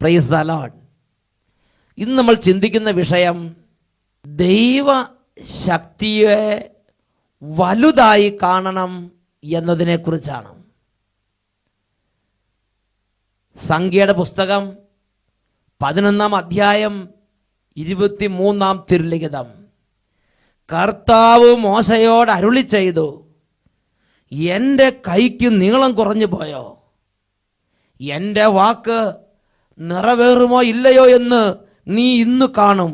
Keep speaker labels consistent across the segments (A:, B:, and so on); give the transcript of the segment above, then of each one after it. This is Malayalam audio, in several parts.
A: Praise the Lord. ഇന്ന് നമ്മൾ ചിന്തിക്കുന്ന വിഷയം ദൈവശക്തിയെ വലുതായി കാണണം എന്നതിനെക്കുറിച്ചാണ്. സംഖ്യയുടെ പുസ്തകം 11-ാം അധ്യായം 23-ാം തിരുലിഖിതം. കർത്താവ് മോശയോട് അരുളി ചെയ്തു, എൻ്റെ കൈക്ക് നീളം കുറഞ്ഞു പോയോ? എൻ്റെ വാക്ക് നിറവേറുമോ ഇല്ലയോ എന്ന് നീ ഇന്ന് കാണും.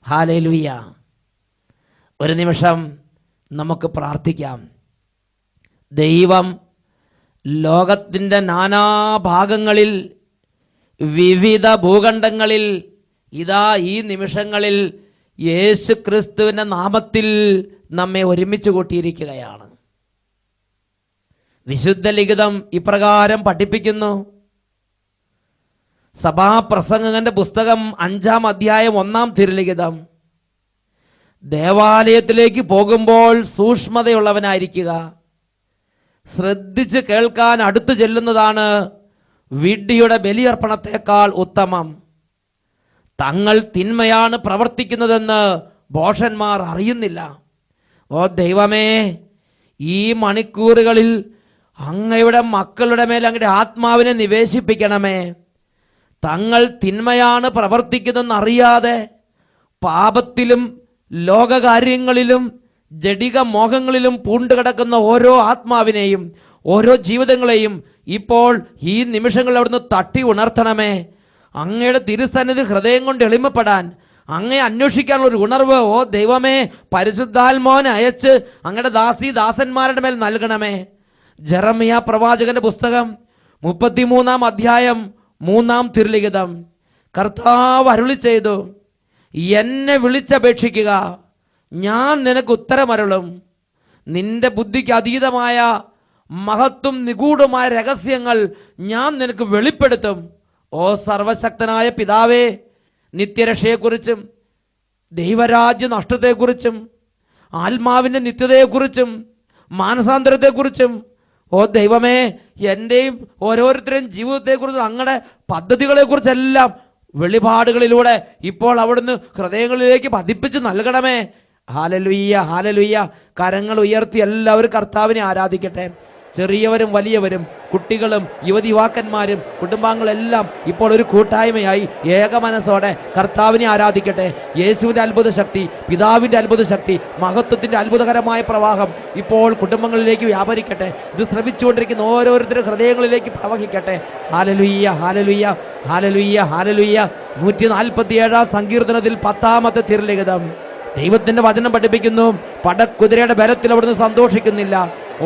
A: ഹല്ലേലൂയ. ഒരു നിമിഷം നമുക്ക് പ്രാർത്ഥിക്കാം. ദൈവം ലോകത്തിൻ്റെ നാനാഭാഗങ്ങളിൽ, വിവിധ ഭൂഖണ്ഡങ്ങളിൽ ഇതാ ഈ നിമിഷങ്ങളിൽ യേശു ക്രിസ്തുവിൻ്റെ നാമത്തിൽ നമ്മെ ഒരുമിച്ച് കൂട്ടിയിരിക്കുകയാണ്. വിശുദ്ധ ലിഖിതം ഇപ്രകാരം പഠിപ്പിക്കുന്നു. സഭാപ്രസംഗകന്റെ പുസ്തകം 5-ാം അധ്യായം 1-ാം തിരുലിഖിതം. ദേവാലയത്തിലേക്ക് പോകുമ്പോൾ സൂക്ഷ്മതയുള്ളവനായിരിക്കുക. ശ്രദ്ധിച്ച് കേൾക്കാൻ അടുത്തു ചെല്ലുന്നതാണ് വിഡ്ഢിയുടെ ബലിയർപ്പണത്തെക്കാൾ ഉത്തമം. തങ്ങൾ തിന്മയാണ് പ്രവർത്തിക്കുന്നതെന്ന് ഭോഷന്മാർ അറിയുന്നില്ല. ഓ ദൈവമേ, ഈ മണിക്കൂറുകളിൽ അങ്ങയുടെ മക്കളുടെ മേൽ അങ്ങയുടെ ആത്മാവിനെ നിവേശിപ്പിക്കണമേ. തങ്ങൾ തിന്മയാണ് പ്രവർത്തിക്കുന്നതെന്നറിയാതെ പാപത്തിലും ലോകകാര്യങ്ങളിലും ജഡിക മോഹങ്ങളിലും പൂണ്ടുകിടക്കുന്ന ഓരോ ആത്മാവിനെയും, ഓരോ ജീവിതങ്ങളെയും ഇപ്പോൾ ഈ നിമിഷങ്ങളിൽ അവിടുന്ന് തട്ടി ഉണർത്തണമേ. അങ്ങയുടെ തിരുസന്നിധി ഹൃദയം കൊണ്ട് എളിമപ്പെടാൻ, അങ്ങയെ അന്വേഷിക്കാനുള്ള ഒരു ഉണർവ് ഓ ദൈവമേ പരിശുദ്ധാത്മാവിനെ അയച്ച് അങ്ങയുടെ ദാസന്മാരുടെ മേൽ നൽകണമേ. ജെറമ്യ പ്രവാചകന്റെ പുസ്തകം 33-ാം അധ്യായം 3-ാം തിരുലിഖിതം. കർത്താവ് അരുളി ചെയ്തു, എന്നെ വിളിച്ചപേക്ഷിക്കുക, ഞാൻ നിനക്ക് ഉത്തരമരുളും. നിന്റെ ബുദ്ധിക്ക് അതീതമായ മഹത്വം നിഗൂഢമായ രഹസ്യങ്ങൾ ഞാൻ നിനക്ക് വെളിപ്പെടുത്തും. ഓ സർവശക്തനായ പിതാവേ, നിത്യരക്ഷയെക്കുറിച്ചും ദൈവരാജ്യ നഷ്ടത്തെക്കുറിച്ചും ആത്മാവിൻ്റെ നിത്യതയെക്കുറിച്ചും മാനസാന്തരത്തെക്കുറിച്ചും ഓ ദൈവമേ എൻ്റെയും ഓരോരുത്തരുടെയും ജീവിതത്തെക്കുറിച്ചും അങ്ങയുടെ പദ്ധതികളെക്കുറിച്ചെല്ലാം വെളിപാടുകളിലൂടെ ഇപ്പോൾ അവിടുന്ന് ഹൃദയങ്ങളിലേക്ക് പതിപ്പിച്ച് നൽകണമേ. Hallelujah, hallelujah. കരങ്ങൾ ഉയർത്തി എല്ലാവരും കർത്താവിനെ ആരാധിക്കട്ടെ. ചെറിയവരും വലിയവരും, കുട്ടികളും യുവതിയുവാക്കന്മാരും കുടുംബാംഗങ്ങളെല്ലാം ഇപ്പോൾ ഒരു കൂട്ടായ്മയായി ഏകമനസ്സോടെ കർത്താവിനെ ആരാധിക്കട്ടെ. യേശുവിൻ്റെ അത്ഭുത ശക്തി, പിതാവിൻ്റെ അത്ഭുത ശക്തി, മഹത്വത്തിൻ്റെ അത്ഭുതകരമായ പ്രവാഹം ഇപ്പോൾ കുടുംബങ്ങളിലേക്ക് വ്യാപരിക്കട്ടെ. ഇത് ശ്രമിച്ചുകൊണ്ടിരിക്കുന്ന ഓരോരുത്തരും ഹൃദയങ്ങളിലേക്ക് പ്രവഹിക്കട്ടെ. ഹല്ലേലൂയ, ഹല്ലേലൂയ, ഹല്ലേലൂയ, ഹല്ലേലൂയ. 147-ാം സങ്കീർത്തനത്തിൽ 10-ാമത്തെ തിരുലിഖിതം ദൈവത്തിൻ്റെ വചനം പഠിപ്പിക്കുന്നു, പടക്കുതിരയുടെ ബലത്തിൽ അവിടുന്ന് സന്തോഷിക്കുന്നില്ല,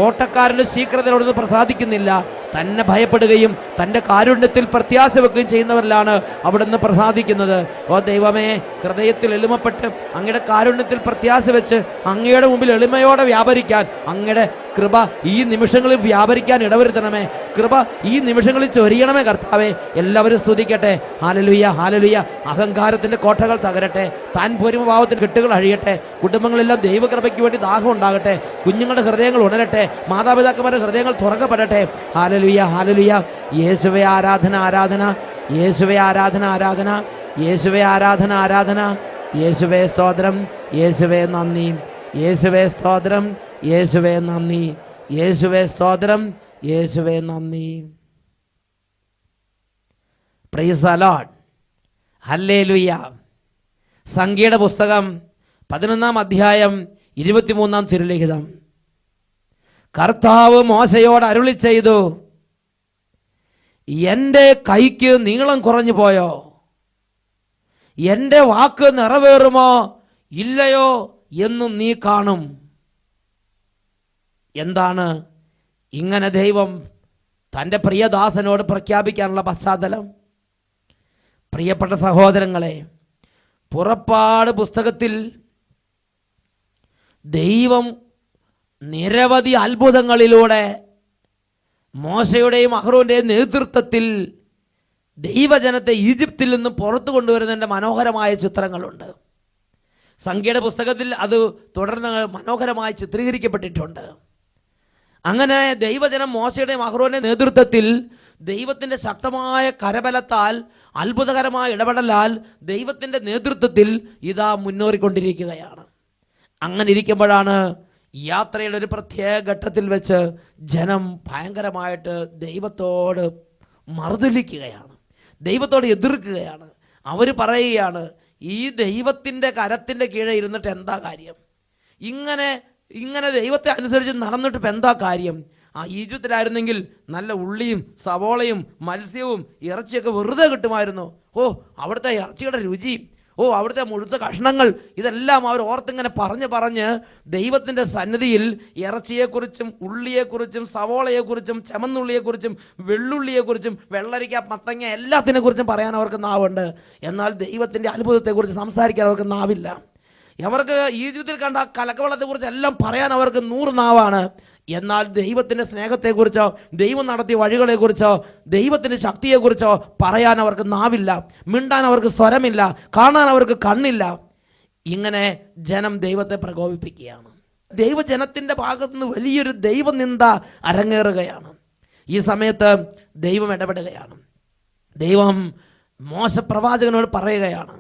A: ഓട്ടക്കാരൻ്റെ ശീഘ്രതയിൽ അവിടുന്ന് പ്രസാദിക്കുന്നില്ല. തന്നെ ഭയപ്പെടുകയും തൻ്റെ കാരുണ്യത്തിൽ പ്രത്യാശ വെക്കുകയും ചെയ്യുന്നവരിലാണ് അവിടുന്ന് പ്രസാദിക്കുന്നത്. ഓ ദൈവമേ, ഹൃദയത്തിൽ എളിമപ്പെട്ട് അങ്ങയുടെ കാരുണ്യത്തിൽ പ്രത്യാശ വെച്ച് അങ്ങയുടെ മുമ്പിൽ എളിമയോടെ വ്യാപരിക്കാൻ അങ്ങയുടെ കൃപ ഈ നിമിഷങ്ങളിൽ വ്യാപരിക്കാൻ ഇടവരുത്തണമേ. കൃപ ഈ നിമിഷങ്ങളിൽ ചൊരിയണമേ കർത്താവേ. എല്ലാവരും സ്തുതിക്കട്ടെ. ഹല്ലേലൂയ, ഹല്ലേലൂയ. അഹങ്കാരത്തിൻ്റെ കോട്ടകൾ തകരട്ടെ, താൻ പോരുമഭാവത്തിൻ്റെ കെട്ടുകൾ അഴിയട്ടെ. കുടുംബങ്ങളെല്ലാം ദൈവകൃപയ്ക്ക് വേണ്ടി ദാഹം ഉണ്ടാകട്ടെ. കുഞ്ഞുങ്ങളുടെ ഹൃദയങ്ങൾ ഉണരട്ടെ. മാതാപിതാക്കന്മാരുടെ ഹൃദയങ്ങൾ തുറക്കപ്പെടട്ടെ. ഹല്ലേലൂയ, ഹല്ലേലൂയ. യേശുവേ ആരാധന, ആരാധന. യേശുവേ ആരാധന, ആരാധന. യേശുവേ ആരാധന, ആരാധന. യേശുവേ സ്തോത്രം, യേശുവേ നന്ദി. യേശുവേ സ്തോത്രം, യേശുവേ നന്ദി. യേശുവേ സ്തോത്രം, യേശുവേ നന്ദി. Praise the Lord. ഹല്ലേലൂയ. സംഖ്യയുടെ പുസ്തകം 11-ാം അധ്യായം 23-ാം തിരുലിഖിതം. കർത്താവ് മോശയോട് അരുളി ചെയ്തു, എൻ്റെ കൈക്ക് നീളം കുറഞ്ഞു പോയോ? എൻ്റെ വാക്ക് നിറവേറുമോ ഇല്ലയോ എന്ന് നീ കാണും. എന്താണ് ഇങ്ങനെ ദൈവം തൻ്റെ പ്രിയദാസനോട് പ്രഖ്യാപിക്കാനുള്ള പശ്ചാത്തലം? പ്രിയപ്പെട്ട സഹോദരങ്ങളെ, പുറപ്പാട് പുസ്തകത്തിൽ ദൈവം നിരവധി അത്ഭുതങ്ങളിലൂടെ മോശയുടെയും അഹ്റോൻ്റെയും നേതൃത്വത്തിൽ ദൈവജനത്തെ ഈജിപ്തിൽ നിന്ന് പുറത്തു കൊണ്ടുവരുന്നതിൻ്റെ മനോഹരമായ ചിത്രങ്ങളുണ്ട്. സംഖ്യയുടെ പുസ്തകത്തിൽ അത് തുടർന്ന് മനോഹരമായി ചിത്രീകരിക്കപ്പെട്ടിട്ടുണ്ട്. അങ്ങനെ ദൈവജനം മോശയുടെയും അഹ്റോന്റെ നേതൃത്വത്തിൽ ദൈവത്തിൻ്റെ ശക്തമായ കരബലത്താൽ, അത്ഭുതകരമായ ഇടപെടലാൽ, ദൈവത്തിൻ്റെ നേതൃത്വത്തിൽ ഇതാ മുന്നേറിക്കൊണ്ടിരിക്കുകയാണ്. അങ്ങനെ ഇരിക്കുമ്പോഴാണ് യാത്രയുടെ ഒരു പ്രത്യേക ഘട്ടത്തിൽ വെച്ച് ജനം ഭയങ്കരമായിട്ട് ദൈവത്തോട് മറുതലിക്കുകയാണ്, ദൈവത്തോട് എതിർക്കുകയാണ്. അവർ പറയുകയാണ്, ഈ ദൈവത്തിൻ്റെ കരത്തിൻ്റെ കീഴെ ഇരുന്നിട്ട് എന്താ കാര്യം? ഇങ്ങനെ ദൈവത്തെ അനുസരിച്ച് നടന്നിട്ട് ഇപ്പം എന്താ കാര്യം? ആ ഈജിപ്തിലായിരുന്നെങ്കിൽ നല്ല ഉള്ളിയും സവോളയും മത്സ്യവും ഇറച്ചിയൊക്കെ വെറുതെ കിട്ടുമായിരുന്നു. അവിടുത്തെ ഇറച്ചിയുടെ രുചി, അവിടുത്തെ മുഴുത്ത കഷ്ണങ്ങൾ, ഇതെല്ലാം അവർ ഓർത്തിങ്ങനെ പറഞ്ഞ് ദൈവത്തിൻ്റെ സന്നിധിയിൽ ഇറച്ചിയെക്കുറിച്ചും ഉള്ളിയെക്കുറിച്ചും സവോളയെക്കുറിച്ചും ചമന്നുള്ളിയെക്കുറിച്ചും വെള്ളുള്ളിയെക്കുറിച്ചും വെള്ളരിക്ക മത്തങ്ങ എല്ലാത്തിനെക്കുറിച്ചും പറയാൻ അവർക്ക് നാവുണ്ട്. എന്നാൽ ദൈവത്തിൻ്റെ അത്ഭുതത്തെക്കുറിച്ച് സംസാരിക്കാൻ അവർക്ക് നാവില്ല. അവർക്ക് ഈജിപ്തിൽ കണ്ട കലക്കവെള്ളത്തെക്കുറിച്ച് എല്ലാം പറയാൻ അവർക്ക് 100 നാവാണ്. എന്നാൽ ദൈവത്തിൻ്റെ സ്നേഹത്തെക്കുറിച്ചോ ദൈവം നടത്തിയ വഴികളെക്കുറിച്ചോ ദൈവത്തിൻ്റെ ശക്തിയെക്കുറിച്ചോ പറയാൻ അവർക്ക് നാവില്ല, മിണ്ടാൻ അവർക്ക് സ്വരമില്ല, കാണാൻ അവർക്ക് കണ്ണില്ല. ഇങ്ങനെ ജനം ദൈവത്തെ പ്രകോപിപ്പിക്കുകയാണ്. ദൈവജനത്തിൻ്റെ ഭാഗത്തുനിന്ന് വലിയൊരു ദൈവനിന്ദ അരങ്ങേറുകയാണ്. ഈ സമയത്ത് ദൈവം ഇടപെടുകയാണ്. ദൈവം മോശ പ്രവാചകനോട് പറയുകയാണ്,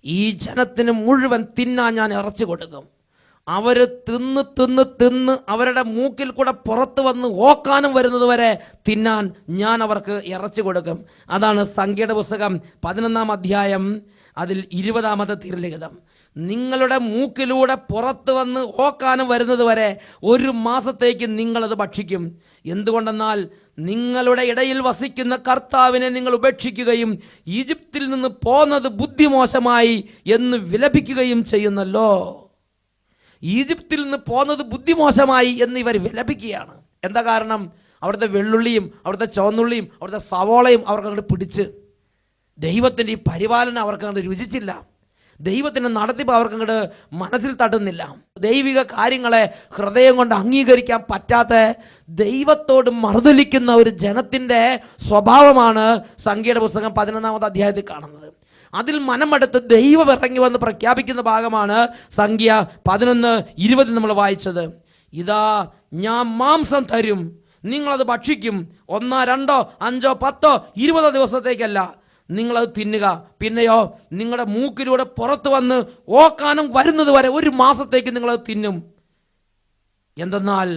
A: ഈ ജനത്തിന് മുഴുവൻ തിന്നാൻ ഞാൻ ഇറച്ചി കൊടുക്കും. അവർ തിന്ന് അവരുടെ മൂക്കിൽ കൂടെ പുറത്ത് വന്ന് ഓക്കാനും വരുന്നത് വരെ തിന്നാൻ ഞാൻ അവർക്ക് ഇറച്ചി കൊടുക്കും. അതാണ് സംഖ്യയുടെ പുസ്തകം 11-ാം അധ്യായം അതിൽ 20-ാമത്തെ തിരുലിഖിതം. നിങ്ങളുടെ മൂക്കിലൂടെ പുറത്ത് വന്ന് ഓക്കാനും വരുന്നത് വരെ 1 മാസത്തേക്ക് നിങ്ങളത് ഭക്ഷിക്കും. എന്തുകൊണ്ടെന്നാൽ നിങ്ങളുടെ ഇടയിൽ വസിക്കുന്ന കർത്താവിനെ നിങ്ങൾ ഉപേക്ഷിക്കുകയും ഈജിപ്തിൽ നിന്ന് പോന്നത് ബുദ്ധിമോശമായി എന്ന് വിലപിക്കുകയും ചെയ്യുന്നല്ലോ. ഈജിപ്തിൽ നിന്ന് പോന്നത് ബുദ്ധിമോശമായി എന്ന് ഇവർ വിലപിക്കുകയാണ്. എന്താ കാരണം? അവിടുത്തെ വെള്ളുള്ളിയും അവിടുത്തെ ചുവന്നുള്ളിയും അവിടുത്തെ സവോളയും അവർക്കങ്ങോട്ട് പിടിച്ച്, ദൈവത്തിൻ്റെ ഈ പരിപാലനം അവർക്കങ്ങോട്ട് രുചിച്ചില്ല, ദൈവത്തിൻ്റെ നടത്തിപ്പ് അവർക്കങ്ങോട്ട് മനസ്സിൽ തട്ടുന്നില്ല. ദൈവിക കാര്യങ്ങളെ ഹൃദയം കൊണ്ട് അംഗീകരിക്കാൻ പറ്റാത്ത, ദൈവത്തോട് മറുതലിക്കുന്ന ഒരു ജനത്തിൻ്റെ സ്വഭാവമാണ് സംഖ്യയുടെ പുസ്തകം 11-ാമത്തെ അധ്യായത്തിൽ കാണുന്നത്. അതിൽ മനമെടുത്ത് ദൈവം ഇറങ്ങി വന്ന് പ്രഖ്യാപിക്കുന്ന ഭാഗമാണ് സംഖ്യ 11:20 നമ്മൾ വായിച്ചത്. ഇതാ ഞാൻ മാംസം തരും, നിങ്ങളത് ഭക്ഷിക്കും. 1, 2, 5, 10, 20 ദിവസത്തേക്കല്ല, നിങ്ങളത് തിന്നുക. പിന്നെയോ നിങ്ങളുടെ മൂക്കിലൂടെ പുറത്ത് വന്ന് ഓക്കാനും വരുന്നത് വരെ 1 മാസത്തേക്ക് നിങ്ങളത് തിന്നും. എന്തെന്നാൽ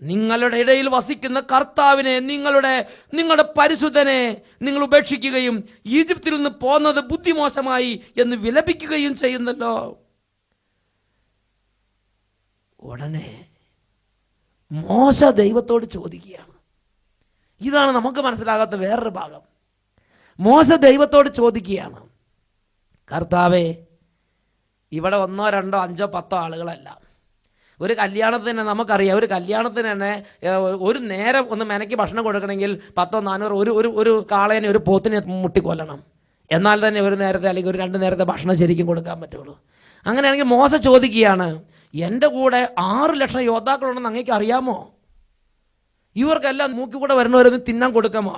A: നിങ്ങളുടെ ഇടയിൽ വസിക്കുന്ന കർത്താവിനെ, നിങ്ങളുടെ പരിശുദ്ധനെ നിങ്ങൾ ഉപേക്ഷിക്കുകയും ഈജിപ്തിൽ നിന്ന് പോന്നത് ബുദ്ധിമോശമായി എന്ന് വിലപിക്കുകയും ചെയ്യുന്നല്ലോ. ഉടനെ മോശ ദൈവത്തോട് ചോദിക്കുകയാണ്. ഇതാണ് നമുക്ക് മനസ്സിലാകാത്ത വേറൊരു ഭാഗം. മോശ ദൈവത്തോട് ചോദിക്കുകയാണ്, കർത്താവേ, ഇവിടെ 1, 2, 5, 10 ആളുകളല്ല. ഒരു കല്യാണത്തിന് നമുക്കറിയാം, ഒരു കല്യാണത്തിന് തന്നെ ഒരു നേരം ഒന്ന് മെനയ്ക്ക് ഭക്ഷണം കൊടുക്കണമെങ്കിൽ 10, 400 ഒരു കാളേനെ, ഒരു പോത്തിനെ മുട്ടിക്കൊല്ലണം. എന്നാൽ തന്നെ ഒരു നേരത്തെ അല്ലെങ്കിൽ ഒരു 2 നേരത്തെ ഭക്ഷണം ശരിക്കും കൊടുക്കാൻ പറ്റുള്ളൂ. അങ്ങനെയാണെങ്കിൽ മോശ ചോദിക്കുകയാണ്, എൻ്റെ കൂടെ 6 ലക്ഷം യോദ്ധാക്കളുണ്ടെന്ന് അങ്ങേക്ക് അറിയാമോ? ഇവർക്കെല്ലാം മൂക്കി കൂടെ വരുന്നവരൊന്ന് തിന്നാൻ കൊടുക്കാമോ?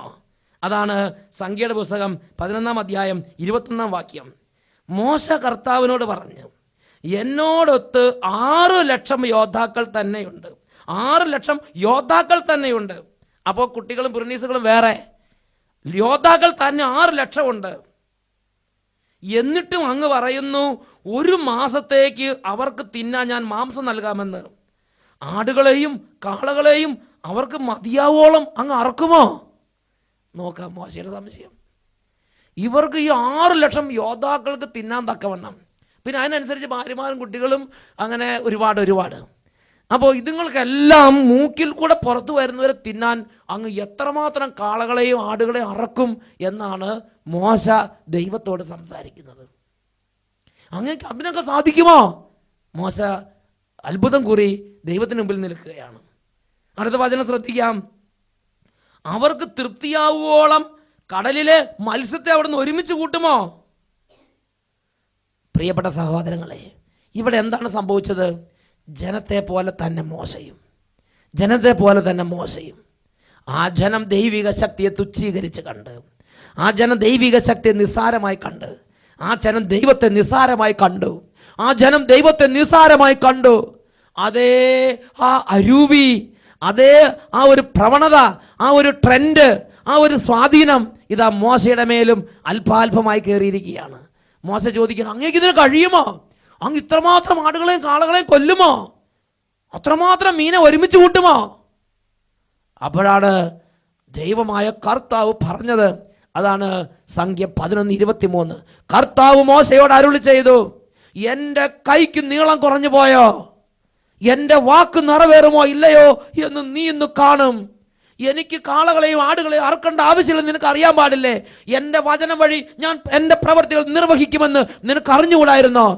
A: അതാണ് സംഖ്യയുടെ പുസ്തകം 11-ാം അധ്യായം 21-ാം വാക്യം. മോശ കർത്താവിനോട് പറഞ്ഞു, എന്നോടൊത്ത് 6 ലക്ഷം യോദ്ധാക്കൾ തന്നെയുണ്ട്. 6 ലക്ഷം യോദ്ധാക്കൾ തന്നെയുണ്ട്. അപ്പോൾ കുട്ടികളും പുരുനീസുകളും വേറെ, യോദ്ധാക്കൾ തന്നെ 6 ലക്ഷമുണ്ട്. എന്നിട്ടും അങ്ങ് പറയുന്നു 1 മാസത്തേക്ക് അവർക്ക് തിന്നാൻ ഞാൻ മാംസം നൽകാമെന്ന്. ആടുകളെയും കാളകളെയും അവർക്ക് മതിയാവോളം അങ്ങ് അറക്കുമോ? നോക്കാം മോശയുടെ സംശയം. ഇവർക്ക് ഈ 6 ലക്ഷം യോദ്ധാക്കൾക്ക് തിന്നാൻ തക്കവണ്ണം, പിന്നെ അതിനനുസരിച്ച് ഭാര്യമാരും കുട്ടികളും അങ്ങനെ ഒരുപാട്. അപ്പോൾ ഇതുങ്ങൾക്കെല്ലാം മൂക്കിൽ കൂടെ പുറത്തു വരുന്നവരെ തിന്നാൻ അങ്ങ് എത്രമാത്രം കാളകളെയും ആടുകളെയും അറക്കും എന്നാണ് മോശ ദൈവത്തോട് സംസാരിക്കുന്നത്. അങ്ങേക്ക് അതിനൊക്കെ സാധിക്കുമോ? മോശ അത്ഭുതം കൂറി ദൈവത്തിന് മുമ്പിൽ നിൽക്കുകയാണ്. അടുത്ത വചനം ശ്രദ്ധിക്കാം. അവർക്ക് തൃപ്തിയാവുവോളം കടലിലെ മത്സ്യത്തെ അവിടുന്ന് ഒരുമിച്ച് കൂട്ടുമോ? പ്രിയപ്പെട്ട സഹോദരങ്ങളെ, ഇവിടെ എന്താണ് സംഭവിച്ചത്? ജനത്തെ പോലെ തന്നെ മോശയും ആ ജനം ദൈവിക ശക്തിയെ തുച്ഛീകരിച്ച് കണ്ട്, ആ ജനം ദൈവിക ശക്തിയെ നിസ്സാരമായി കണ്ട്, ആ ജനം ദൈവത്തെ നിസ്സാരമായി കണ്ടു. അതേ ആ അരൂപി, അതേ ആ ഒരു പ്രവണത, ആ ഒരു ട്രെൻഡ്, ആ ഒരു സ്വാധീനം ഇതാ മോശയുടെ മേലും അല്പാൽപമായി കയറിയിരിക്കുകയാണ്. മോശ ചോദിക്കണം, അങ്ങേക്ക് ഇതിന് കഴിയുമോ? അങ്ങ് ഇത്രമാത്രം ആടുകളെയും കാളകളെയും കൊല്ലുമോ? അത്രമാത്രം മീനെ ഒരുമിച്ച് കൂട്ടുമോ? അപ്പോഴാണ് ദൈവമായ കർത്താവ് പറഞ്ഞത്. അതാണ് സംഖ്യ 11:23. കർത്താവ് മോശയോട് അരുളി ചെയ്തു, എൻ്റെ കൈക്ക് നീളം കുറഞ്ഞു പോയോ? എൻ്റെ വാക്ക് നിറവേറുമോ ഇല്ലയോ എന്ന് നീ ഇന്ന് കാണും. എനിക്ക് കാളകളെയും ആടുകളെയും അറക്കേണ്ട ആവശ്യമില്ലെന്ന് നിനക്ക് അറിയാൻ പാടില്ലേ? എൻ്റെ വചനം വഴി ഞാൻ എൻ്റെ പ്രവൃത്തികൾ നിർവഹിക്കുമെന്ന് നിനക്ക് അറിഞ്ഞുകൂടായിരുന്നോ?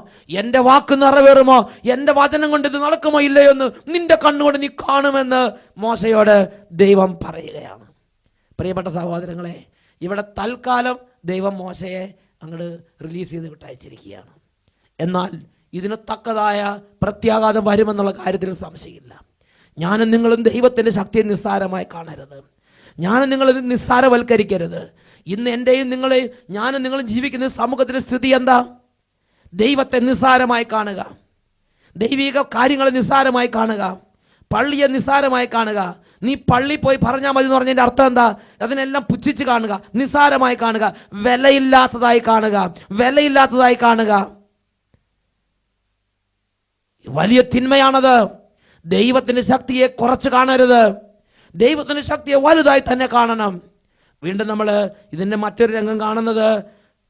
A: എൻ്റെ വാക്ക് നിറവേറുമോ, എൻ്റെ വചനം കൊണ്ട് ഇത് നടക്കുമോ ഇല്ലയോ എന്ന് നിന്റെ കണ്ണുകൊണ്ട് നീ കാണുമെന്ന് മോശയോട് ദൈവം പറയുകയാണ്. പ്രിയപ്പെട്ട സഹോദരങ്ങളെ, ഇവിടെ തൽക്കാലം ദൈവം മോശയെ അങ്ങോട്ട് റിലീസ് ചെയ്ത് വിട്ടയച്ചിരിക്കുകയാണ്. എന്നാൽ ഇതിന് തക്കതായ പ്രത്യാഘാതം വരുമെന്നുള്ള കാര്യത്തിൽ സംശയമില്ല. ഞാനും നിങ്ങളും ദൈവത്തിൻ്റെ ശക്തിയെ നിസ്സാരമായി കാണരുത്. ഞാനും നിങ്ങളിത് നിസ്സാരവൽക്കരിക്കരുത്. ഇന്ന് എൻ്റെയും നിങ്ങളെയും ഞാനും നിങ്ങളും ജീവിക്കുന്ന സമൂഹത്തിൻ്റെ സ്ഥിതി എന്താ? ദൈവത്തെ നിസ്സാരമായി കാണുക, ദൈവിക കാര്യങ്ങളെ നിസ്സാരമായി കാണുക, പള്ളിയെ നിസ്സാരമായി കാണുക. നീ പള്ളി പോയി പറഞ്ഞാൽ മതി എന്ന് പറഞ്ഞതിൻ്റെ അർത്ഥം എന്താ? അതിനെല്ലാം പുച്ഛിച്ച് കാണുക, നിസ്സാരമായി കാണുക, വിലയില്ലാത്തതായി കാണുക, വിലയില്ലാത്തതായി കാണുക. വലിയ തിന്മയാണത്. ദൈവത്തിൻ്റെ ശക്തിയെ കുറച്ച് കാണരുത്. ദൈവത്തിൻ്റെ ശക്തിയെ വലുതായി തന്നെ കാണണം. വീണ്ടും നമ്മൾ ഇതിൻ്റെ മറ്റൊരു രംഗം കാണുന്നത്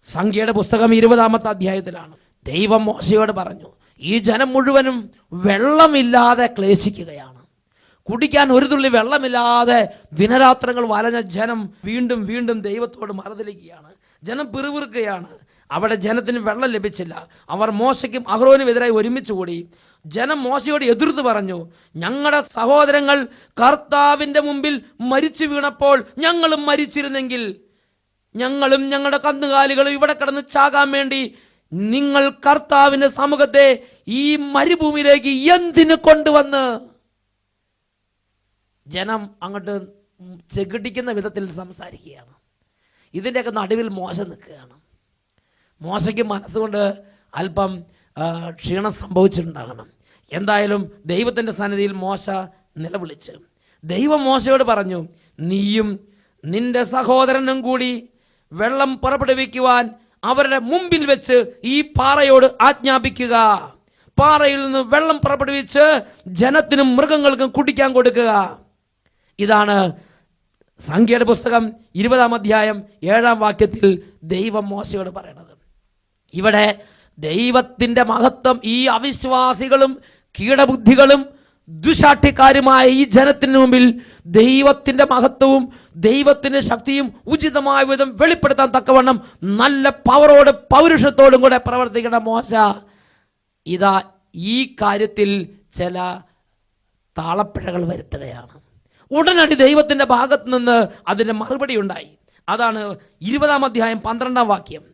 A: സംഖ്യയുടെ പുസ്തകം 20-ാമത്തെ അധ്യായത്തിലാണ്. ദൈവം മോശയോട് പറഞ്ഞു, ഈ ജനം മുഴുവനും വെള്ളമില്ലാതെ ക്ലേശിക്കുകയാണ്. കുടിക്കാൻ ഒരു തുള്ളി വെള്ളമില്ലാതെ ദിനരാത്രങ്ങൾ വലഞ്ഞ ജനം വീണ്ടും വീണ്ടും ദൈവത്തോട് മറുതലിക്കുകയാണ്. ജനം പിറുപിറുക്കുകയാണ്. അവിടെ ജനത്തിന് വെള്ളം ലഭിച്ചില്ല. അവർ മോശയ്ക്കും അഹ്റോനും എതിരായി ഒരുമിച്ച് കൂടി. ജനം മോശയോട് എതിർത്ത് പറഞ്ഞു, ഞങ്ങളുടെ സഹോദരങ്ങൾ കർത്താവിൻ്റെ മുമ്പിൽ മരിച്ചു വീണപ്പോൾ ഞങ്ങളും മരിച്ചിരുന്നെങ്കിൽ ഞങ്ങളും ഞങ്ങളുടെ കന്നുകാലികളും ഇവിടെ കിടന്ന് ചാകാൻ വേണ്ടി നിങ്ങൾ കർത്താവിൻ്റെ സമുഖത്തെ ഈ മരുഭൂമിയിലേക്ക് എന്തിനു കൊണ്ടുവന്ന്? ജനം അങ്ങോട്ട് ചെകിടിക്കുന്ന വിധത്തിൽ സംസാരിക്കുകയാണ്. ഇതിൻ്റെയൊക്കെ നടുവിൽ മോശ നിൽക്കുകയാണ്. മോശയ്ക്ക് മനസ്സുകൊണ്ട് അല്പം ക്ഷീണം സംഭവിച്ചിട്ടുണ്ടാകണം. എന്തായാലും ദൈവത്തിൻ്റെ സന്നിധിയിൽ മോശ നിലവിളിച്ച് ദൈവം മോശയോട് പറഞ്ഞു, നീയും നിന്റെ സഹോദരനും കൂടി വെള്ളം പുറപ്പെടുവിക്കുവാൻ അവരുടെ മുമ്പിൽ വെച്ച് ഈ പാറയോട് ആജ്ഞാപിക്കുക. പാറയിൽ നിന്ന് വെള്ളം പുറപ്പെടുവിച്ച് ജനത്തിനും മൃഗങ്ങൾക്കും കുടിക്കാൻ കൊടുക്കുക. ഇതാണ് സംഖ്യയുടെ പുസ്തകം 20-ാം അധ്യായം 7-ാം വാക്യത്തിൽ ദൈവം മോശയോട് പറയുന്നത്. ഇവിടെ ദൈവത്തിൻ്റെ മഹത്വം ഈ അവിശ്വാസികളും കീടബുദ്ധികളും ദുശാഠ്യക്കാരുമായ ഈ ജനത്തിന് മുമ്പിൽ ദൈവത്തിൻ്റെ മഹത്വവും ദൈവത്തിൻ്റെ ശക്തിയും ഉചിതമായ വിധം വെളിപ്പെടുത്താൻ തക്കവണ്ണം നല്ല പവറോട് പൗരുഷത്തോടും കൂടെ പ്രവർത്തിക്കേണ്ട മോശ ഇതാ ഈ കാര്യത്തിൽ ചില താളപ്പിഴകൾ വരുത്തുകയാണ്. ഉടനടി ദൈവത്തിൻ്റെ ഭാഗത്ത് നിന്ന് അതിൻ്റെ മറുപടി ഉണ്ടായി. അതാണ് 20-ാം അധ്യായം 12-ാം വാക്യം.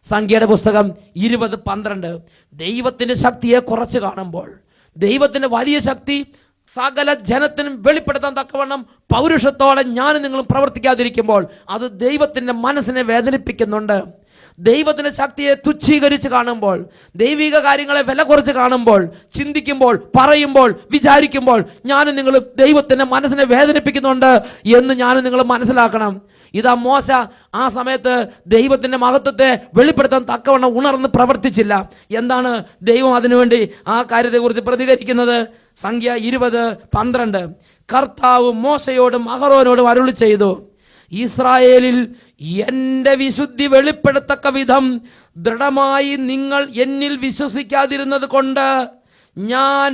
A: സംഖ്യയുടെ പുസ്തകം 20:12. ദൈവത്തിൻ്റെ ശക്തിയെ കുറച്ച് കാണുമ്പോൾ, ദൈവത്തിൻ്റെ വലിയ ശക്തി സകല ജനത്തിനും വെളിപ്പെടുത്താൻ തക്കവണ്ണം പൗരുഷത്തോടെ ഞാനും നിങ്ങളും പ്രവർത്തിക്കാതിരിക്കുമ്പോൾ അത് ദൈവത്തിൻ്റെ മനസ്സിനെ വേദനിപ്പിക്കുന്നുണ്ട്. ദൈവത്തിൻ്റെ ശക്തിയെ തുച്ഛീകരിച്ച് കാണുമ്പോൾ, ദൈവിക കാര്യങ്ങളെ വില കുറച്ച് കാണുമ്പോൾ, ചിന്തിക്കുമ്പോൾ, പറയുമ്പോൾ, വിചാരിക്കുമ്പോൾ ഞാനും നിങ്ങളും ദൈവത്തിൻ്റെ മനസ്സിനെ വേദനിപ്പിക്കുന്നുണ്ട് എന്ന് ഞാനും നിങ്ങൾ മനസ്സിലാക്കണം. ഇതാ മോശ ആ സമയത്ത് ദൈവത്തിൻ്റെ മഹത്വത്തെ വെളിപ്പെടുത്താൻ തക്കവണ്ണം ഉണർന്ന് പ്രവർത്തിച്ചില്ല. എന്താണ് ദൈവം അതിനുവേണ്ടി ആ കാര്യത്തെക്കുറിച്ച് പ്രതികരിക്കുന്നത്? സംഖ്യ 20:12. കർത്താവ് മോശയോടും അഹ്റോനോടും അരുളി ചെയ്തു, ഇസ്രായേലിൽ എൻ്റെ വിശുദ്ധി വെളിപ്പെടുത്തക്ക വിധം ദൃഢമായി നിങ്ങൾ എന്നിൽ വിശ്വസിക്കാതിരുന്നത് കൊണ്ട് ഞാൻ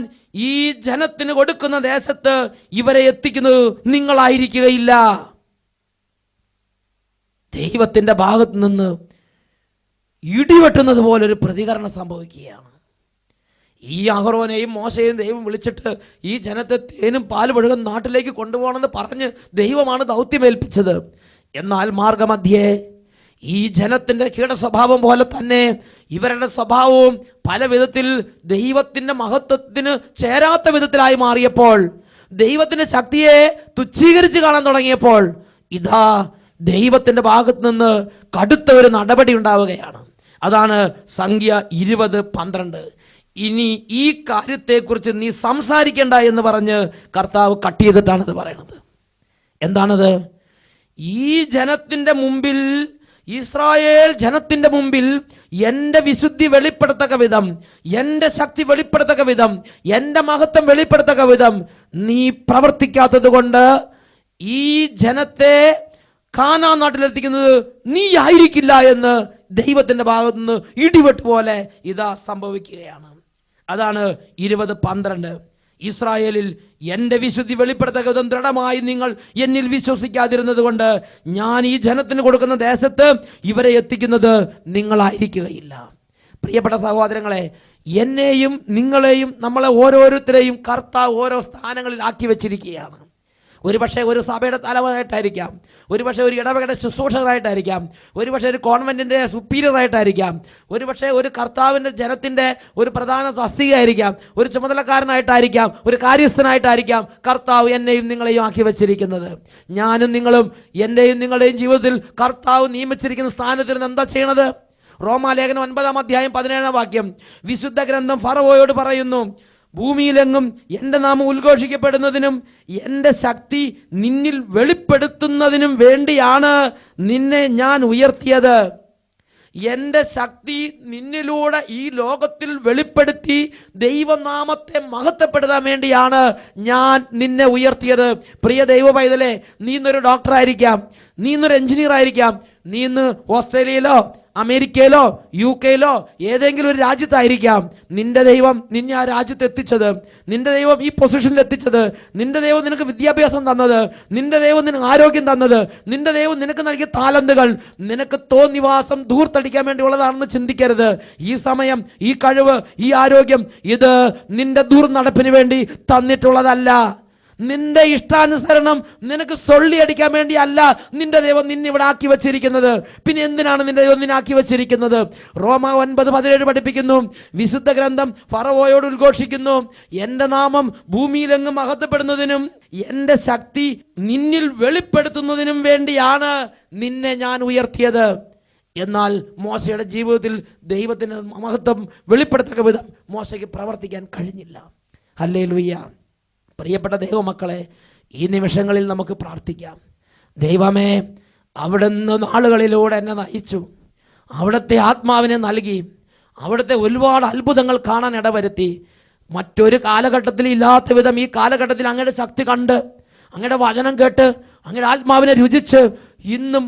A: ഈ ജനത്തിന് കൊടുക്കുന്ന ദേശത്ത് ഇവരെ എത്തിക്കുന്നത് നിങ്ങളായിരിക്കുകയില്ല. ദൈവത്തിൻ്റെ ഭാഗത്ത് നിന്ന് ഇടിവെട്ടുന്നത് പോലൊരു പ്രതികരണം സംഭവിക്കുകയാണ്. ഈ അഹ്റോനെയും മോശയെയും ദൈവം വിളിച്ചിട്ട് ഈ ജനത്തെ തേനും പാല് ഒഴുകുന്ന നാട്ടിലേക്ക് കൊണ്ടുപോകണമെന്ന് പറഞ്ഞ് ദൈവമാണ് ദൗത്യമേൽപ്പിച്ചത്. എന്നാൽ മാർഗമധ്യേ ഈ ജനത്തിൻ്റെ കീടസ്വഭാവം പോലെ തന്നെ ഇവരുടെ സ്വഭാവവും പല വിധത്തിൽ ദൈവത്തിൻ്റെ മഹത്വത്തിന് ചേരാത്ത വിധത്തിലായി മാറിയപ്പോൾ, ദൈവത്തിൻ്റെ ശക്തിയെ തുച്ഛീകരിച്ച് കാണാൻ തുടങ്ങിയപ്പോൾ ഇതാ ദൈവത്തിൻ്റെ ഭാഗത്ത് നിന്ന് കടുത്ത ഒരു നടപടി ഉണ്ടാവുകയാണ്. അതാണ് സംഖ്യ 20:12. ഇനി ഈ കാര്യത്തെക്കുറിച്ച് നീ സംസാരിക്കേണ്ട എന്ന് പറഞ്ഞ് കർത്താവ് കട്ട് ചെയ്തിട്ടാണ് ഇത് പറയുന്നത്. എന്താണത്? ഈ ജനത്തിന്റെ മുമ്പിൽ, ഇസ്രായേൽ ജനത്തിന്റെ മുമ്പിൽ എൻ്റെ വിശുദ്ധി വെളിപ്പെടുത്തക്ക വിധം, എൻ്റെ ശക്തി വെളിപ്പെടുത്തക്ക വിധം, എൻ്റെ മഹത്വം വെളിപ്പെടുത്തക്ക വിധം നീ പ്രവർത്തിക്കാത്തത് കൊണ്ട് ഈ ജനത്തെ കാനാൻ നാട്ടിലെത്തിക്കുന്നത് നീ ആയിരിക്കില്ല എന്ന് ദൈവത്തിന്റെ ഭാഗത്തുനിന്ന് ഇടിവെട്ട് പോലെ ഇതാ സംഭവിക്കുകയാണ്. അതാണ് 20:12. ഇസ്രായേലിൽ എൻ്റെ വിശുദ്ധി വെളിപ്പെടുത്തക്ക വിധം ദൃഢമായി നിങ്ങൾ എന്നിൽ വിശ്വസിക്കാതിരുന്നത് കൊണ്ട് ഞാൻ ഈ ജനത്തിന് കൊടുക്കുന്ന ദേശത്ത് ഇവരെ എത്തിക്കുന്നത് നിങ്ങളായിരിക്കുകയില്ല. പ്രിയപ്പെട്ട സഹോദരങ്ങളെ, എന്നെയും നിങ്ങളെയും നമ്മളെ ഓരോരുത്തരെയും കർത്താവ് ഓരോ സ്ഥാനങ്ങളിൽ ആക്കി വെച്ചിരിക്കുകയാണ്. ഒരുപക്ഷെ ഒരു സഭയുടെ തലവനായിട്ടായിരിക്കാം, ഒരുപക്ഷെ ഒരു ഇടവകയുടെ ശുശ്രൂഷകരായിട്ടായിരിക്കാം, ഒരുപക്ഷെ ഒരു കോൺവെന്റിന്റെ സുപ്പീരിയറായിട്ടായിരിക്കാം, ഒരുപക്ഷെ ഒരു കർത്താവിൻ്റെ ജനത്തിൻ്റെ ഒരു പ്രധാന തസ്തികയായിരിക്കാം, ഒരു ചുമതലക്കാരനായിട്ടായിരിക്കാം, ഒരു കാര്യസ്ഥനായിട്ടായിരിക്കാം കർത്താവ് എന്നെയും നിങ്ങളെയും ആക്കി വെച്ചിരിക്കുന്നത്. ഞാനും നിങ്ങളും എൻ്റെയും നിങ്ങളുടെയും ജീവിതത്തിൽ കർത്താവ് നിയമിച്ചിരിക്കുന്ന സ്ഥാനത്തിൽ നിന്ന് എന്താ ചെയ്യണത്? റോമാലേഖനം 9:17 വിശുദ്ധ ഗ്രന്ഥം ഫറവോയോട് പറയുന്നു, ഭൂമിയിലെങ്ങും എൻ്റെ നാമം ഉദ്ഘോഷിക്കപ്പെടുന്നതിനും എൻ്റെ ശക്തി നിന്നിൽ വെളിപ്പെടുത്തുന്നതിനും വേണ്ടിയാണ് നിന്നെ ഞാൻ ഉയർത്തിയത്. എൻ്റെ ശക്തി നിന്നിലൂടെ ഈ ലോകത്തിൽ വെളിപ്പെടുത്തി ദൈവനാമത്തെ മഹത്വപ്പെടുത്താൻ വേണ്ടിയാണ് ഞാൻ നിന്നെ ഉയർത്തിയത്. പ്രിയ ദൈവ പൈതലേ, നീ ഇന്നൊരു ഡോക്ടറായിരിക്കാം, നീ ഇന്നൊരു എഞ്ചിനീയർ ആയിരിക്കാം, നീ ഇന്ന് ഓസ്ട്രേലിയയിലോ അമേരിക്കയിലോ UK-യിലോ ഏതെങ്കിലും ഒരു രാജ്യത്തായിരിക്കാം. നിന്റെ ദൈവം നിന്നെ ആ രാജ്യത്ത് എത്തിച്ചത്, നിന്റെ ദൈവം ഈ പൊസിഷനിൽ എത്തിച്ചത്, നിന്റെ ദൈവം നിനക്ക് വിദ്യാഭ്യാസം തന്നത്, നിന്റെ ദൈവം നിനക്ക് ആരോഗ്യം തന്നത്, നിന്റെ ദൈവം നിനക്ക് നൽകിയ താലന്തുകൾ നിനക്ക് തോന്നിവാസം ധൂർത്തടിക്കാൻ വേണ്ടിയുള്ളതാണെന്ന് ചിന്തിക്കരുത്. ഈ സമയം, ഈ കഴിവ്, ഈ ആരോഗ്യം ഇത് നിന്റെ ദുർനടപ്പിന് വേണ്ടി തന്നിട്ടുള്ളതല്ല. നിന്റെ ഇഷ്ടാനുസരണം നിനക്ക് സൊള്ളിയടിക്കാൻ വേണ്ടി അല്ല നിന്റെ ദൈവം നിന്നെ ഇവിടെ ആക്കി വെച്ചിരിക്കുന്നത്. പിന്നെ എന്തിനാണ് നിന്റെ ദൈവം നിന്നെ ആക്കി വെച്ചിരിക്കുന്നത്? റോമ 9:17 പഠിപ്പിക്കുന്നു, വിശുദ്ധ ഗ്രന്ഥം ഫറവോയോട് ഉദ്ഘോഷിക്കുന്നു, എൻ്റെ നാമം ഭൂമിയിലെങ്ങും മഹത്വപ്പെടുന്നതിനും എൻ്റെ ശക്തി നിന്നിൽ വെളിപ്പെടുത്തുന്നതിനും വേണ്ടിയാണ് നിന്നെ ഞാൻ ഉയർത്തിയത്. എന്നാൽ മോശയുടെ ജീവിതത്തിൽ ദൈവത്തിൻ്റെ മഹത്വം വെളിപ്പെടുത്തക്ക വിധം മോശയ്ക്ക് പ്രവർത്തിക്കാൻ കഴിഞ്ഞില്ല. ഹല്ലേലൂയ. പ്രിയപ്പെട്ട ദൈവമക്കളെ, ഈ നിമിഷങ്ങളിൽ നമുക്ക് പ്രാർത്ഥിക്കാം. ദൈവമേ, അവിടുന്ന് നാളുകളിലൂടെ എന്നെ നയിച്ചു, അവിടുത്തെ ആത്മാവിനെ നൽകി, അവിടുത്തെ ഒരുപാട് അത്ഭുതങ്ങൾ കാണാൻ ഇടവരുത്തി. മറ്റൊരു കാലഘട്ടത്തിൽ ഇല്ലാത്ത വിധം ഈ കാലഘട്ടത്തിൽ അങ്ങയുടെ ശക്തി കണ്ട്, അങ്ങയുടെ വചനം കേട്ട്, അങ്ങയുടെ ആത്മാവിനെ രുചിച്ച്, ഇന്നും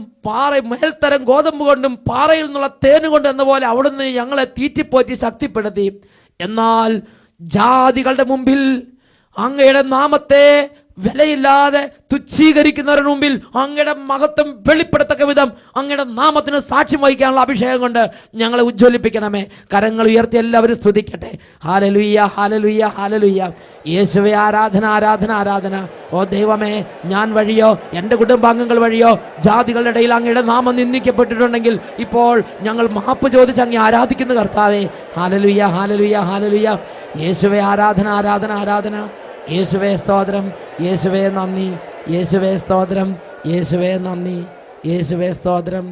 A: മേൽത്തരം ഗോതമ്പ് കൊണ്ടും പാറയിൽ നിന്നുള്ള തേന് കൊണ്ട് എന്ന പോലെ അവിടുന്ന് ഞങ്ങളെ തീറ്റിപ്പോറ്റി ശക്തിപ്പെടുത്തി. എന്നാൽ ജാതികളുടെ മുമ്പിൽ അങ്ങയുടെ നാമത്തെ വിലയില്ലാതെ തുച്ഛീകരിക്കുന്നവരുടെ മുമ്പിൽ അങ്ങയുടെ മഹത്വം വെളിപ്പെടുത്തക്ക വിധം അങ്ങയുടെ നാമത്തിന് സാക്ഷ്യം വഹിക്കാനുള്ള അഭിഷേകം കൊണ്ട് ഞങ്ങളെ ഉജ്ജ്വലിപ്പിക്കണമേ. കരങ്ങൾ ഉയർത്തി എല്ലാവരും സ്തുതിക്കട്ടെ. ഹല്ലേലൂയ, ഹല്ലേലൂയ, ഹല്ലേലൂയ. യേശുവേ, ആരാധന, ആരാധന, ആരാധന. ഓ ദൈവമേ, ഞാൻ വഴിയോ എൻ്റെ കുടുംബാംഗങ്ങൾ വഴിയോ ജാതികളുടെ ഇടയിൽ അങ്ങയുടെ നാമം നിന്ദിക്കപ്പെട്ടിട്ടുണ്ടെങ്കിൽ ഇപ്പോൾ ഞങ്ങൾ മാപ്പ് ചോദിച്ച് അങ്ങ് ആരാധിക്കുന്ന കർത്താവേ. ഹല്ലേലൂയ, ഹല്ലേലൂയ, ഹല്ലേലൂയ. യേശുവേ, ആരാധന, ആരാധന, ആരാധന. യേശുവേ സ്തോത്രം, യേശുവേ നന്ദി, യേശുവേ സ്തോത്രം, യേശുവേ നന്ദി, യേശുവേ സ്തോത്രം,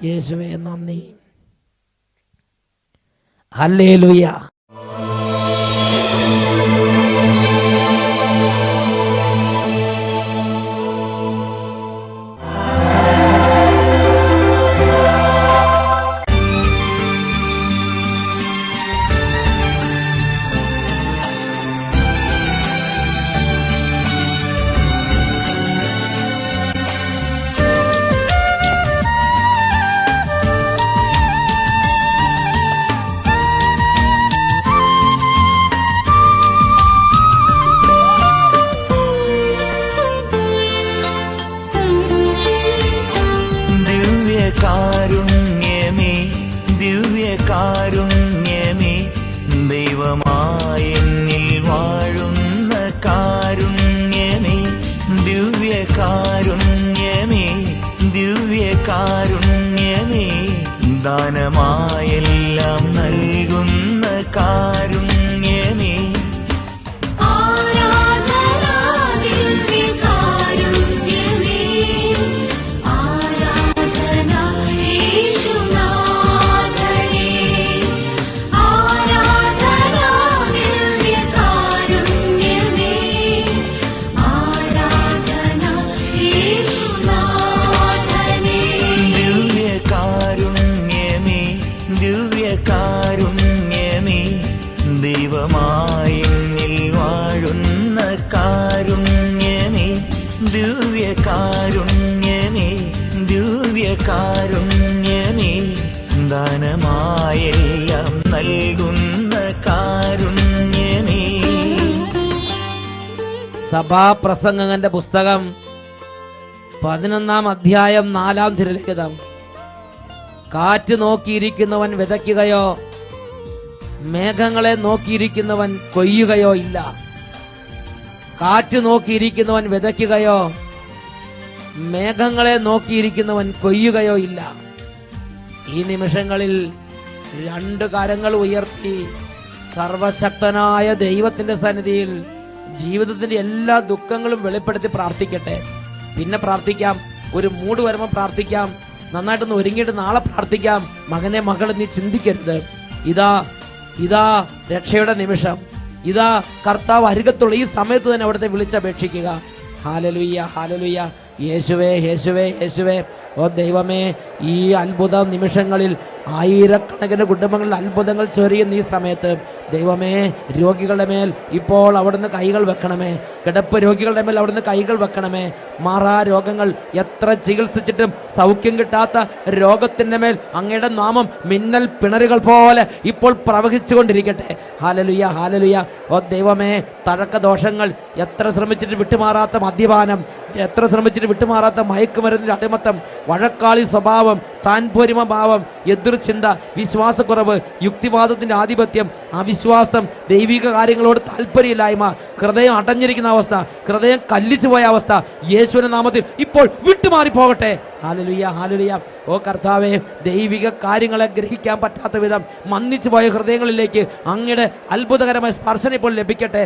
A: യേശുവേ നന്ദി. ഹല്ലേലൂയ.
B: ദാനമായെല്ലാം നൽകുന്ന കാരുണ്യമേ, കാരുണ്യമേ ദൈവമായെന്നിൽ വാഴുന്ന കാരുണ്യമേ ദിവ്യകാരുണ്യമേ ദിവ്യകാരുണ്യമേ ദാനമായെല്ലാം നൽകുന്ന കാരുണ്യമേ.
A: സഭാപ്രസംഗങ്ങളുടെ പുസ്തകം 11-ാം അധ്യായം 4-ാം തിരുലിഖിതം. കാറ്റ് നോക്കിയിരിക്കുന്നവൻ വിതയ്ക്കുകയോ മേഘങ്ങളെ നോക്കിയിരിക്കുന്നവൻ കൊയ്യുകയോ ഇല്ല. കാറ്റ് നോക്കിയിരിക്കുന്നവൻ വിതയ്ക്കുകയോ മേഘങ്ങളെ നോക്കിയിരിക്കുന്നവൻ കൊയ്യുകയോ ഇല്ല. ഈ നിമിഷങ്ങളിൽ 2 കരങ്ങൾ ഉയർത്തി സർവശക്തനായ ദൈവത്തിന്റെ സന്നിധിയിൽ ജീവിതത്തിന്റെ എല്ലാ ദുഃഖങ്ങളും വെളിപ്പെടുത്തി പ്രാർത്ഥിക്കട്ടെ. പിന്നെ പ്രാർത്ഥിക്കാം, ഒരു മൂഡ് വരുമ്പോൾ പ്രാർത്ഥിക്കാം, നന്നായിട്ടൊന്ന് ഒരുങ്ങിയിട്ട് നാളെ പ്രാർത്ഥിക്കാം. മകനെ മകളെ നീ ചിന്തിക്കരുത്. ഇതാ ഇതാ രക്ഷയുടെ നിമിഷം. ഇതാ കർത്താവ് അരികത്തുള്ള ഈ സമയത്ത് തന്നെ അവിടുത്തെ വിളിച്ചപേക്ഷിക്കുക. ഹല്ലേലൂയ ഹല്ലേലൂയ. യേശുവേ യേശുവേ യേശുവേ. ഓ ദൈവമേ, ഈ അത്ഭുത നിമിഷങ്ങളിൽ ആയിരക്കണക്കിന് കുടുംബങ്ങളിൽ അത്ഭുതങ്ങൾ ചൊരിയുന്ന ഈ സമയത്ത് ദൈവമേ, രോഗികളുടെ മേൽ ഇപ്പോൾ അവിടുന്ന് കൈകൾ വെക്കണമേ. കിടപ്പ് രോഗികളുടെ മേൽ അവിടുന്ന് കൈകൾ വെക്കണമേ. മാറാ രോഗങ്ങൾ, എത്ര ചികിത്സിച്ചിട്ടും സൗഖ്യം കിട്ടാത്ത രോഗത്തിൻ്റെ മേൽ അങ്ങയുടെ നാമം മിന്നൽ പിണറുകൾ പോലെ ഇപ്പോൾ പ്രവഹിച്ചു കൊണ്ടിരിക്കട്ടെ. Hallelujah hallelujah. ഓ ദൈവമേ, തഴക്കദോഷങ്ങൾ, എത്ര ശ്രമിച്ചിട്ട് വിട്ടുമാറാത്ത മദ്യപാനം, എത്ര ശ്രമിച്ചിട്ട് വിട്ടുമാറാത്ത മയക്കുമരുന്നിൻ്റെ അടിമത്തം, വഴക്കാളി സ്വഭാവം, താൻപോരിമ ഭാവം, എതിർചിന്ത, വിശ്വാസക്കുറവ്, യുക്തിവാദത്തിൻ്റെ ആധിപത്യം, അവിശ്വാസം, ദൈവിക കാര്യങ്ങളോട് താല്പര്യമില്ലായ്മ, ഹൃദയം അടഞ്ഞിരിക്കുന്ന അവസ്ഥ, ഹൃദയം കല്ലിച്ചു പോയ അവസ്ഥ യേശുവിന്റെ നാമത്തിൽ ഇപ്പോൾ വിട്ടുമാറിപ്പോകട്ടെ. Hallelujah hallelujah. ഓ കർത്താവേ, ദൈവിക കാര്യങ്ങളെ ഗ്രഹിക്കാൻ പറ്റാത്ത വിധം മന്ദിച്ചു പോയ ഹൃദയങ്ങളിലേക്ക് അങ്ങയുടെ അത്ഭുതകരമായ സ്പർശനം ഇപ്പോൾ ലഭിക്കട്ടെ.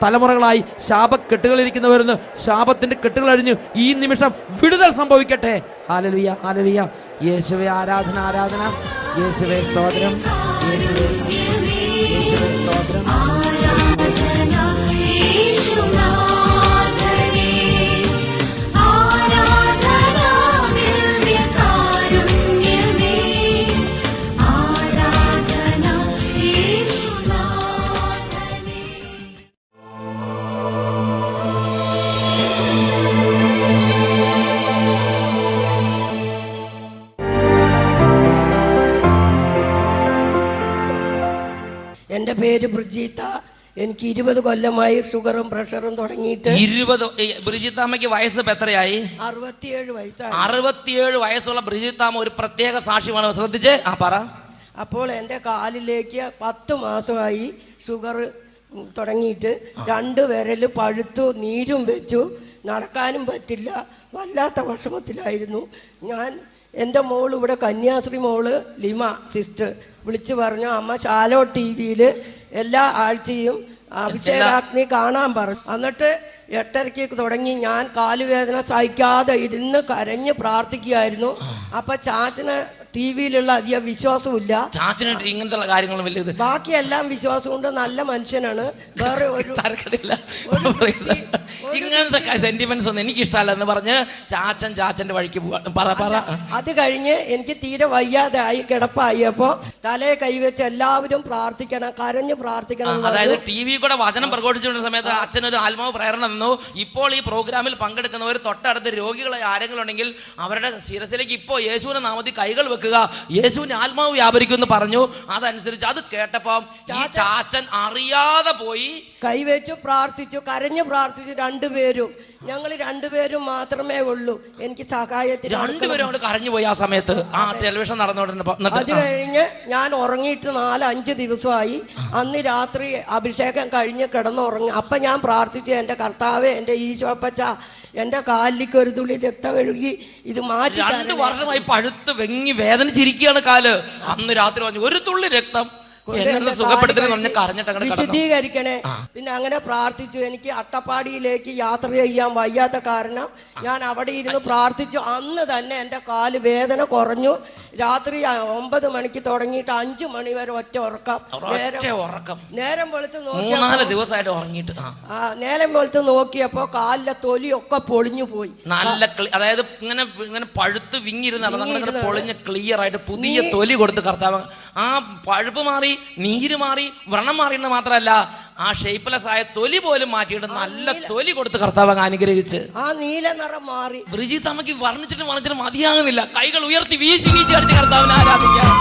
A: തലമുറകളായി ശാപക്കെട്ടുകളിരിക്കുന്നവരുന്ന് ശാപത്തിന്റെ കെട്ടുകളഴിഞ്ഞ് ഈ നിമിഷം വിടുതൽ സംഭവിക്കട്ടെ. ഹല്ലേലൂയ ഹല്ലേലൂയ. യേശുവേ ആരാധന ആരാധന. യേശുവേ സ്തോത്രം. യേശുവേ യേശുവേ സ്തോത്രം.
C: എൻ്റെ പേര് ബ്രിജീത്ത. എനിക്ക് 20 കൊല്ലമായി ഷുഗറും പ്രഷറും തുടങ്ങിയിട്ട്.
A: 20. ബ്രിജിത്താമ്മയ്ക്ക് വയസ്സ് എത്രയായി?
C: 67 വയസ്സായി.
A: 67 വയസ്സുള്ള ബ്രിജിത്താമ്മ ഒരു പ്രത്യേക സാക്ഷ്യമാണ്. ശ്രദ്ധിച്ച് പറ.
C: അപ്പോൾ എൻ്റെ കാലിലേക്ക് 10 മാസമായി ഷുഗർ തുടങ്ങിയിട്ട് 2 വിരൽ പഴുത്തു, നീരും വെച്ചു, നടക്കാനും പറ്റില്ല. വല്ലാത്ത വിഷമത്തിലായിരുന്നു ഞാൻ. എൻ്റെ മോള് ഇവിടെ കന്യാശ്രീ മോള് ലിമ സിസ്റ്റർ വിളിച്ചു പറഞ്ഞു, അമ്മ ശാലോ TV-യിൽ എല്ലാ ആഴ്ചയും അഭിഷേകാഗ്നി കാണാൻ പറഞ്ഞു. എന്നിട്ട് 8:30 തുടങ്ങി. ഞാൻ കാലുവേദന സഹിക്കാതെ ഇരുന്ന് കരഞ്ഞ് പ്രാർത്ഥിക്കുകയായിരുന്നു. അപ്പൊ ചാച്ചന് TV-യിലുള്ള അധികം വിശ്വാസമില്ല.
A: ഇങ്ങനത്തെ കാര്യങ്ങളും വലിയ
C: ബാക്കിയെല്ലാം വിശ്വാസമുണ്ട്, നല്ല മനുഷ്യനാണ്. വേറെ ഒരു
A: ഇങ്ങനത്തെ സെന്റിമെന്റ്സ് ഒന്നും എനിക്ക് ഇഷ്ടമല്ല എന്ന് പറഞ്ഞ് ചാച്ചന്റെ വഴിക്ക് പോവാ.
C: അത് കഴിഞ്ഞ് എനിക്ക് തീരെ വയ്യാതായി കിടപ്പായി. അപ്പോ തലയെ കൈവച്ച് എല്ലാവരും പ്രാർത്ഥിക്കണം, കരഞ്ഞ് പ്രാർത്ഥിക്കണം.
A: അതായത് TV കൂടെ വചനം പ്രഘോഷിച്ചുകൊണ്ടിരുന്ന സമയത്ത് അച്ഛനൊരു ആത്മാവ് പ്രേരണ തന്നു. ഇപ്പോൾ ഈ പ്രോഗ്രാമിൽ പങ്കെടുക്കുന്നവർ തൊട്ടടുത്ത് രോഗികളെ ആരെങ്കിലും ഉണ്ടെങ്കിൽ അവരുടെ ശിരസിലേക്ക് ഇപ്പോൾ യേശുവിന്റെ നാമത്തിൽ കൈകൾ വെക്കുക, യേശുവിന്റെ ആത്മാവ് വ്യാപരിക്കുമെന്ന് പറഞ്ഞു. അതനുസരിച്ച് അത് കേട്ടപ്പോ ഈ ചാച്ചൻ അറിയാതെ പോയി
C: കൈവച്ചു പ്രാർത്ഥിച്ചു, കരഞ്ഞു പ്രാർത്ഥിച്ചു. 2 പേരും, ഞങ്ങൾ 2 പേരും മാത്രമേ ഉള്ളൂ എനിക്ക് സഹായത്തിന്.
A: 2 പേരും അവിടെ കരഞ്ഞു പോയി ആ സമയത്ത്. ആ ടെലിവിഷൻ നടന്നുകൊണ്ടിരുന്ന.
C: അത് കഴിഞ്ഞ് ഞാൻ ഉറങ്ങിയിട്ട് 4-5 ദിവസമായി. അന്ന് രാത്രി അഭിഷേകം കഴിഞ്ഞ് കിടന്നുറങ്ങി. അപ്പൊ ഞാൻ പ്രാർത്ഥിച്ചു, എൻ്റെ കർത്താവേ, എൻ്റെ ഈശോപ്പച്ച, എൻ്റെ കാലിലേക്ക് ഒരു തുള്ളി രക്തം കഴുകി ഇത് മാറ്റി.
A: 2 വർഷമായി പഴുത്ത് വെങ്ങി വേദനിച്ചിരിക്കുകയാണ് കാല്. അന്ന് രാത്രി പറഞ്ഞു, ഒരു തുള്ളി രക്തം എന്നെ സുഖപ്പെടുത്തണേ പറഞ്ഞ് കരഞ്ഞിട്ട് അങ്ങോട്ട് കടന്നു.
C: വിശദീകരിക്കണേ. പിന്നെ അങ്ങനെ പ്രാർത്ഥിച്ചു. എനിക്ക് അട്ടപ്പാടിയിലേക്ക് യാത്ര ചെയ്യാൻ വയ്യാത്ത കാരണം ഞാൻ അവിടെ ഇരുന്ന് പ്രാർത്ഥിച്ചു. അന്ന് തന്നെ എൻ്റെ കാല് വേദന കുറഞ്ഞു. രാത്രി 9 മണിക്ക് തുടങ്ങിയിട്ട് 5 മണി വരെ ഒറ്റ ഉറക്കം. നേരം വെളുത്ത് നോക്കി
A: 3-4 ദിവസമായിട്ട് ഉറങ്ങിയിട്ട്
C: നേരം വെളുത്ത് നോക്കിയപ്പോ കാലിലെ തൊലിയൊക്കെ പൊളിഞ്ഞു പോയി.
A: നല്ല അതായത് ഇങ്ങനെ പഴുത്ത് വിങ്ങിരുന്ന പൊളിഞ്ഞ് ക്ലിയർ ആയിട്ട് പുതിയ തൊലി കൊടുത്ത് കർത്താവ് ആ പഴുപ്പ് മാറി, നീര് മാറി, വ്രണം മാറിയെന്ന് മാത്രമല്ല ആ ഷേപ്പ്ലെസ് ആയ തൊലി പോലും മാറ്റിയിട്ട് നല്ല തൊലി കൊടുത്ത് കർത്താവ് അനുഗ്രഹിച്ച്
C: ആ നീല നിറം മാറി.
A: ബ്രിജിത്ത് അമ്മയ്ക്ക് വർണ്ണിച്ചിട്ട് മതിയാകുന്നില്ല. കൈകൾ ഉയർത്തി വീശി അടിച്ച് കർത്താവിനെ ആരാധിക്കാം.